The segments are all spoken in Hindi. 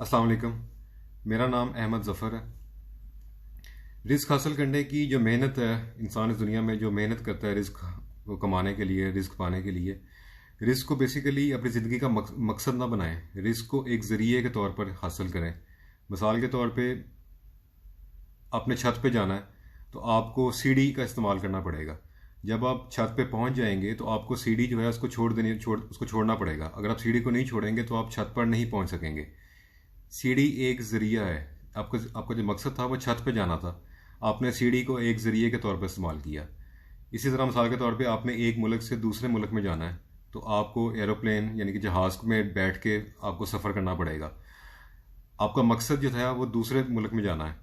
अस्सलाम वालेकुम। मेरा नाम अहमद ज़फ़र है। रिज़्क हासिल करने की जो मेहनत है, इंसान इस दुनिया में जो मेहनत करता है रिज़्क को कमाने के लिए, रिज़्क पाने के लिए, रिज़्क को बेसिकली अपनी ज़िंदगी का मकसद ना बनाएं। रिज़्क को एक ज़रिए के तौर पर हासिल करें। मिसाल के तौर पे आपने छत पे जाना है तो आपको सीढ़ी का इस्तेमाल करना पड़ेगा। जब आप छत पे पहुंच जाएंगे तो आपको सीढ़ी जो है उसको उसको छोड़ना पड़ेगा। अगर आप सीढ़ी को नहीं छोड़ेंगे तो आप छत पर नहीं पहुंच सकेंगे। सीढ़ी एक ज़रिया है। आपका आपका जो मकसद था वो छत पे जाना था। आपने सीढ़ी को एक ज़रिए के तौर पर इस्तेमाल किया। इसी तरह मिसाल के तौर पे आपने एक मुल्क से दूसरे मुल्क में जाना है तो आपको एरोप्लेन यानी कि जहाज़ में बैठ के आपको सफ़र करना पड़ेगा। आपका मकसद जो था वो दूसरे मुल्क में जाना है,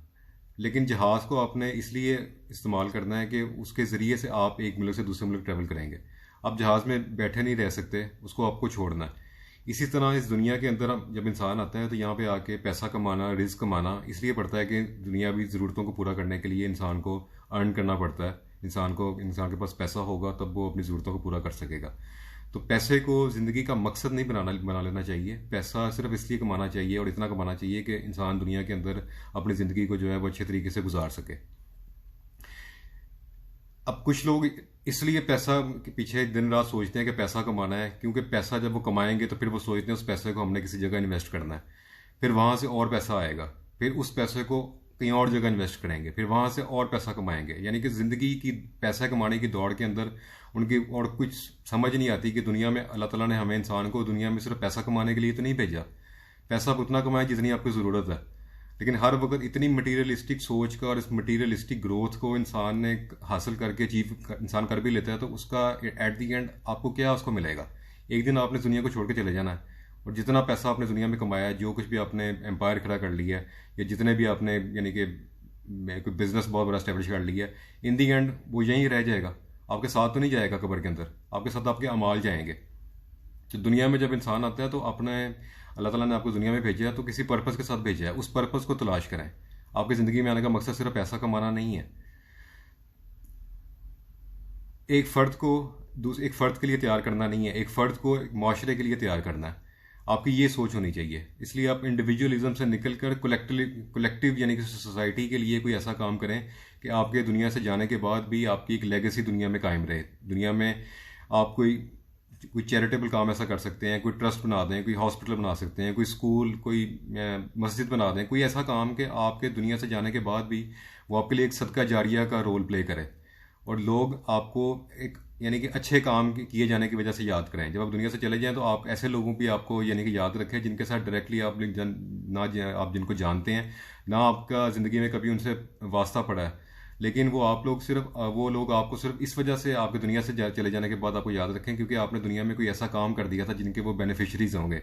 लेकिन जहाज़ को आपने इसलिए इस्तेमाल करना है कि उसके ज़रिए से आप एक मुल्क से दूसरे मुल्क ट्रैवल करेंगे। आप जहाज़ में बैठे नहीं रह सकते, उसको आपको छोड़ना है। इसी तरह इस दुनिया के अंदर जब इंसान आता है तो यहाँ पे आके पैसा कमाना, रिस्क कमाना इसलिए पड़ता है कि दुनियावी ज़रूरतों को पूरा करने के लिए इंसान को अर्न करना पड़ता है। इंसान के पास पैसा होगा तब वो अपनी ज़रूरतों को पूरा कर सकेगा। तो पैसे को ज़िंदगी का मकसद नहीं बना लेना चाहिए। पैसा सिर्फ इसलिए कमाना चाहिए और इतना कमाना चाहिए कि इंसान दुनिया के अंदर अपनी ज़िंदगी को जो है वो अच्छे तरीके से गुजार सके। अब कुछ लोग इसलिए पैसा के पीछे दिन रात सोचते हैं कि पैसा कमाना है, क्योंकि पैसा जब वो कमाएंगे तो फिर वो सोचते हैं उस पैसे को हमने किसी जगह इन्वेस्ट करना है, फिर वहां से और पैसा आएगा, फिर उस पैसे को कहीं और जगह इन्वेस्ट करेंगे, फिर वहां से और पैसा कमाएंगे। यानी कि ज़िंदगी की पैसा कमाने की दौड़ के अंदर उनकी और कुछ समझ नहीं आती कि दुनिया में अल्लाह ताला ने हमें इंसान को दुनिया में सिर्फ पैसा कमाने के लिए तो नहीं भेजा। पैसा आप उतना कमाएं जितनी आपकी ज़रूरत है, लेकिन हर वक्त इतनी मटीरियलिस्टिक सोच का और इस मटीरियलिस्टिक ग्रोथ को इंसान ने हासिल करके इंसान कर भी लेता है तो उसका एट द एंड आपको क्या उसको मिलेगा। एक दिन आपने दुनिया को छोड़ के चले जाना है और जितना पैसा आपने दुनिया में कमाया है, जो कुछ भी आपने एम्पायर खड़ा कर लिया है या जितने भी आपने यानी कि कोई बिजनेस बहुत बड़ा स्टैब्लिश कर लिया है, इन दी एंड वो यहीं रह जाएगा। आपके साथ तो नहीं जाएगा कब्र के अंदर, आपके साथ आपके अमाल जाएंगे। तो दुनिया में जब इंसान आता है तो अपने अल्लाह ताला ने आपको दुनिया में भेजा है तो किसी पर्पज़ के साथ भेजा है, उस पर्पज़ को तलाश करें। आपकी ज़िंदगी में आने का मकसद सिर्फ पैसा कमाना नहीं है। एक फ़र्द को एक फ़र्द के लिए तैयार करना नहीं है, एक फ़र्द को एक माशरे के लिए तैयार करना है। आपकी ये सोच होनी चाहिए। इसलिए आप इंडिविजुअलिज्म से निकल कर कलेक्टिव यानी कि सोसाइटी के लिए कोई ऐसा काम करें कि आपके दुनिया से जाने के बाद भी आपकी एक लेगेसी दुनिया में कायम रहे। दुनिया में आप कोई कोई चैरिटेबल काम ऐसा कर सकते हैं, कोई ट्रस्ट बना दें, कोई हॉस्पिटल बना सकते हैं, कोई स्कूल, कोई मस्जिद बना दें, कोई ऐसा काम कि आपके दुनिया से जाने के बाद भी वो आपके लिए एक सदका जारिया का रोल प्ले करे और लोग आपको एक यानी कि अच्छे काम किए जाने की वजह से याद करें। जब आप दुनिया से चले जाएं तो आप ऐसे लोगों भी आपको यानी कि याद रखें जिनके साथ डायरेक्टली आप जिनको जानते हैं, ना आपका ज़िंदगी में कभी उनसे वास्ता पड़ा है, लेकिन वो लोग आपको सिर्फ इस वजह से आपकी दुनिया से चले जाने के बाद आपको याद रखें क्योंकि आपने दुनिया में कोई ऐसा काम कर दिया था जिनके वो बेनिफिशरीज होंगे।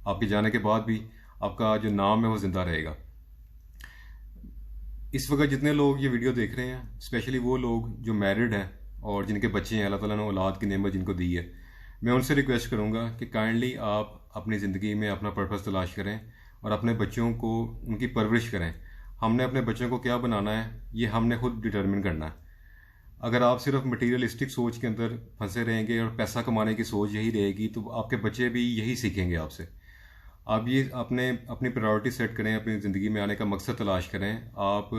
आपके जाने के बाद भी आपका जो नाम है वो जिंदा रहेगा। इस वक्त जितने लोग ये वीडियो देख रहे हैं, स्पेशली वो लोग जो मैरिड हैं और जिनके बच्चे हैं, अल्लाह ताला ने औलाद की नेमत जिनको दी है, मैं उनसे रिक्वेस्ट करूँगा कि काइंडली आप अपनी ज़िंदगी में अपना पर्पज़ तलाश करें और अपने बच्चों को उनकी परवरिश करें। हमने अपने बच्चों को क्या बनाना है ये हमने खुद डिटरमिन करना है। अगर आप सिर्फ मटीरियलिस्टिक सोच के अंदर फंसे रहेंगे और पैसा कमाने की सोच यही रहेगी तो आपके बच्चे भी यही सीखेंगे आपसे। आप ये अपने अपनी प्रायोरिटी सेट करें, अपनी ज़िंदगी में आने का मकसद तलाश करें। आप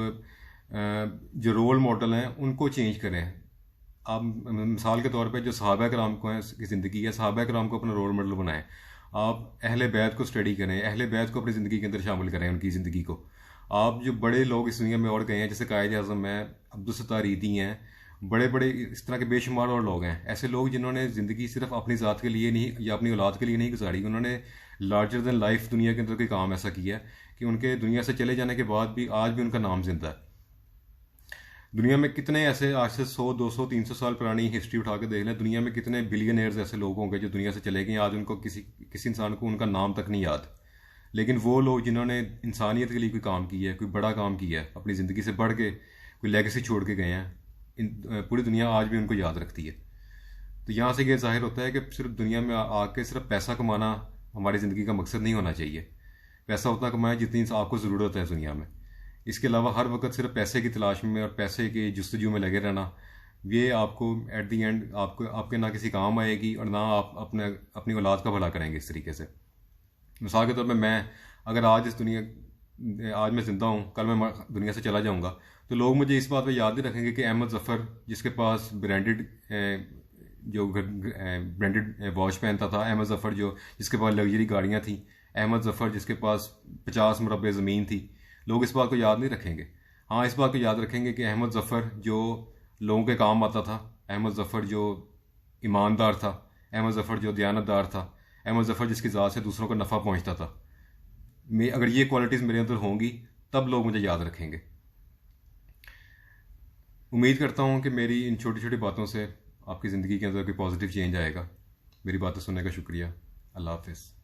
जो रोल मॉडल हैं उनको चेंज करें। आप मिसाल के तौर पे जो सहाबा कराम को है की ज़िंदगी है, सहाबा कराम को अपना रोल मॉडल बनाएं। आप अहले बैत को स्टडी करें, अहले बैत को अपनी ज़िंदगी के अंदर शामिल करें, उनकी ज़िंदगी को। आप जो बड़े लोग इस दुनिया में और गए हैं, जैसे कायद आज़म हैं, अब्दुल सत्तार ईदी हैं, बड़े बड़े इस तरह के बेशुमार और लोग हैं, ऐसे लोग जिन्होंने ज़िंदगी सिर्फ अपनी ज़ात के लिए नहीं या अपनी औलाद के लिए नहीं गुजारी, उन्होंने लार्जर देन लाइफ दुनिया के अंदर कोई काम ऐसा किया कि उनके दुनिया से चले जाने के बाद भी आज भी उनका नाम जिंदा है। दुनिया में कितने ऐसे आज से 100, 200, 300 साल पुरानी हिस्ट्री उठा के देख लें, दुनिया में कितने बिलियनर्स ऐसे लोग होंगे जो दुनिया से चले गए, आज उनको किसी इंसान को उनका नाम तक नहीं याद। लेकिन वो लोग जिन्होंने इंसानियत के लिए कोई काम किया है, कोई बड़ा काम किया है, अपनी ज़िंदगी से बढ़ के कोई लेगेसी छोड़ के गए हैं, पूरी दुनिया आज भी उनको याद रखती है। तो यहाँ से ये जाहिर होता है कि सिर्फ दुनिया में आके सिर्फ पैसा कमाना हमारी ज़िंदगी का मकसद नहीं होना चाहिए। पैसा उतना कमाएं जितनी आपको ज़रूरत है दुनिया में। इसके अलावा हर वक्त सिर्फ पैसे की तलाश में और पैसे की जस्तजू में लगे रहना, ये आपको एट दी एंड आपके ना किसी काम आएगी और ना आप अपनी औलाद का भला करेंगे इस तरीके से। मिसाल के तौर पर मैं अगर आज मैं ज़िंदा हूँ, कल मैं दुनिया से चला जाऊँगा, तो लोग मुझे इस बात पे याद नहीं रखेंगे कि अहमद ज़फ़र जिसके पास ब्रांडेड वॉच पहनता था, अहमद ज़फ़र जो जिसके पास लग्जरी गाड़ियाँ थी, अहमद ज़फ़र जिसके पास 50 मुरब्बे ज़मीन थी। लोग इस बात को याद नहीं रखेंगे। हाँ, इस बात को याद रखेंगे कि अहमद ज़फ़र जो लोगों के काम आता था, अहमद ज़फ़र जो ईमानदार था, अहमद ज़फ़र जो दयानतदार था, अहमद ज़फ़र जिसकी ज़ात से दूसरों को नफ़ा पहुँचता था। मैं अगर ये क्वालिटीज़ मेरे अंदर होंगी तब लोग मुझे याद रखेंगे। उम्मीद करता हूँ कि मेरी इन छोटी छोटी बातों से आपकी ज़िंदगी के अंदर कोई पॉजिटिव चेंज आएगा। मेरी बातें सुनने का शुक्रिया। अल्लाह हाफ़िज़।